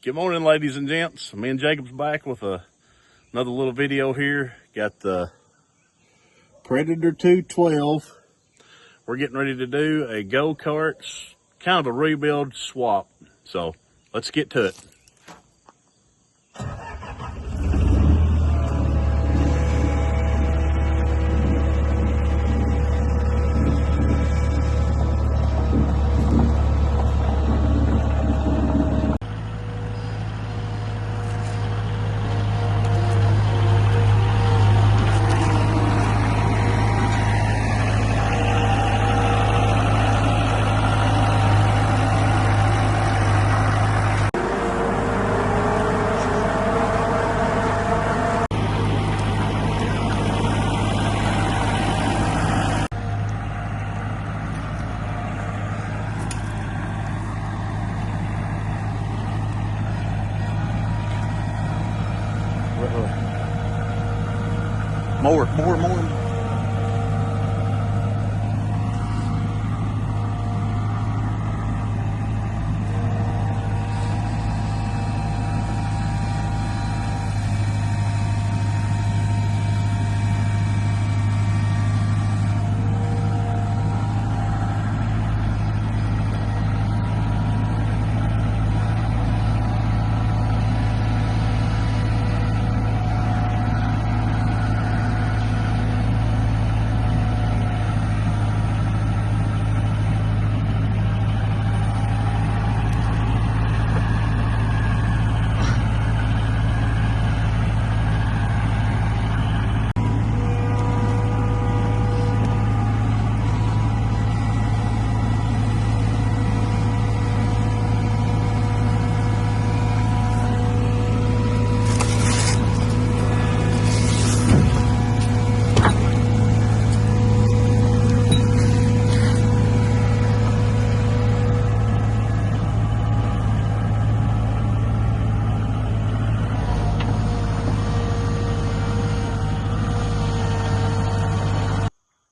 Good morning, ladies and gents. Me and Jacob's back with another little video here. Got the Predator 212. We're getting ready to do a go-kart, kind of a rebuild swap. So let's get to it. More.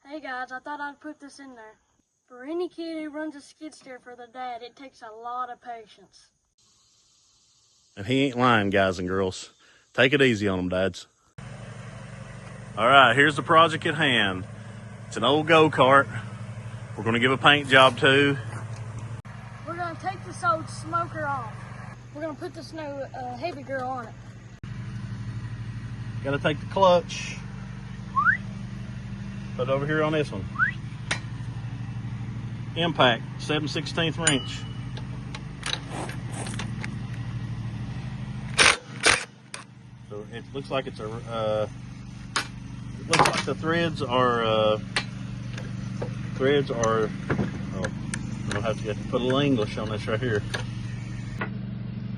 Hey guys, I thought I'd put this in there. For any kid who runs a skid steer for their dad, it takes a lot of patience. And he ain't lying, guys and girls. Take it easy on them, dads. All right, here's the project at hand. It's an old go-kart. We're gonna give a paint job to. We're gonna take this old smoker off. We're gonna put this new heavy girl on it. Gotta take the clutch. Put it over here on this one. Impact, 7/16 wrench. So it looks like it's a. It looks like the threads are. Oh, I'll have to get to put a little English on this right here.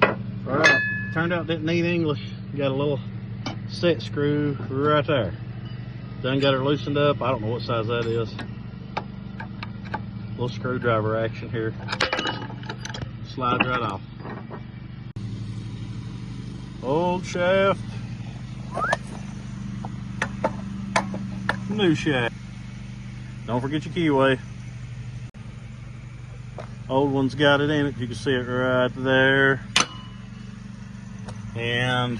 All right, turned out didn't need English. Got a little set screw right there. Done got her loosened up. I don't know what size that is. Little screwdriver action here. Slides right off. Old shaft. New shaft. Don't forget your keyway. Old one's got it in it. You can see it right there. And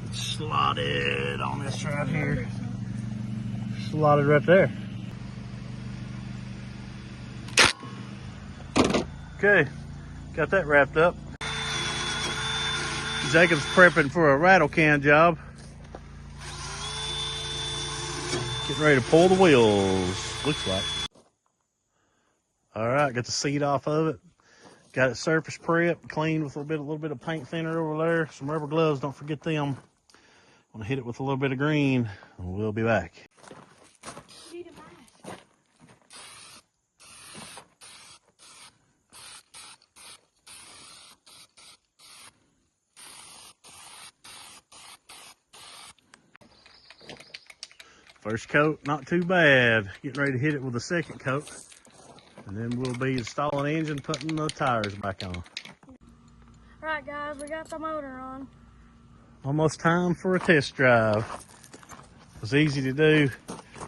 it's slotted on this right here. Slotted right there. Okay, got that wrapped up. Jacob's prepping for a rattle can job. Getting ready to pull the wheels, looks like. All right, got the seat off of it. Got it surface prepped, cleaned with a little bit of paint thinner over there. Some rubber gloves, don't forget them. I'm gonna hit it with a little bit of green, and we'll be back. First coat, not too bad. Getting ready to hit it with a second coat. And then we'll be installing the engine, putting the tires back on. Alright guys, we got the motor on. Almost time for a test drive. It was easy to do.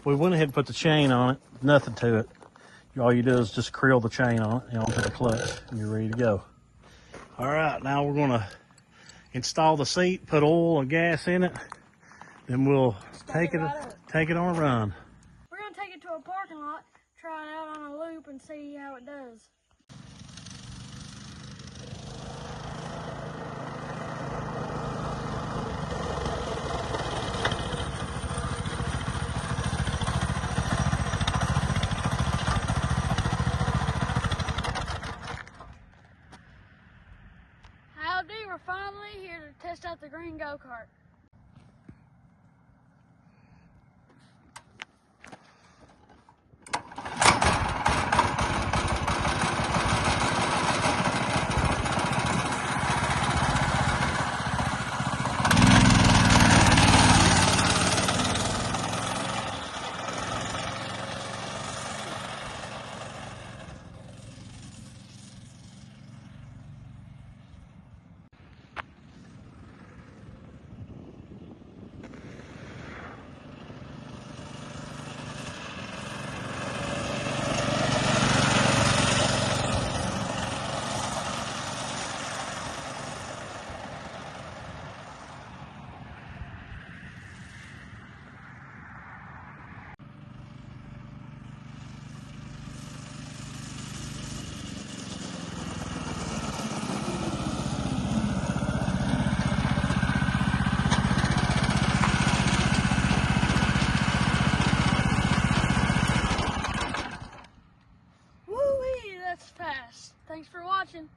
We went ahead and put the chain on it, nothing to it. All you do is just creel the chain on it and onto the clutch and you're ready to go. All right, now we're gonna install the seat, put oil and gas in it, then we'll take it on a run. We're gonna take it to a parking lot, try it out on a loop and see how it does. Howdy, we're finally here to test out the green go-kart. That's fast. Thanks for watching.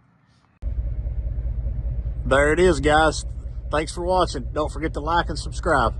There it is, guys. Thanks for watching. Don't forget to like and subscribe.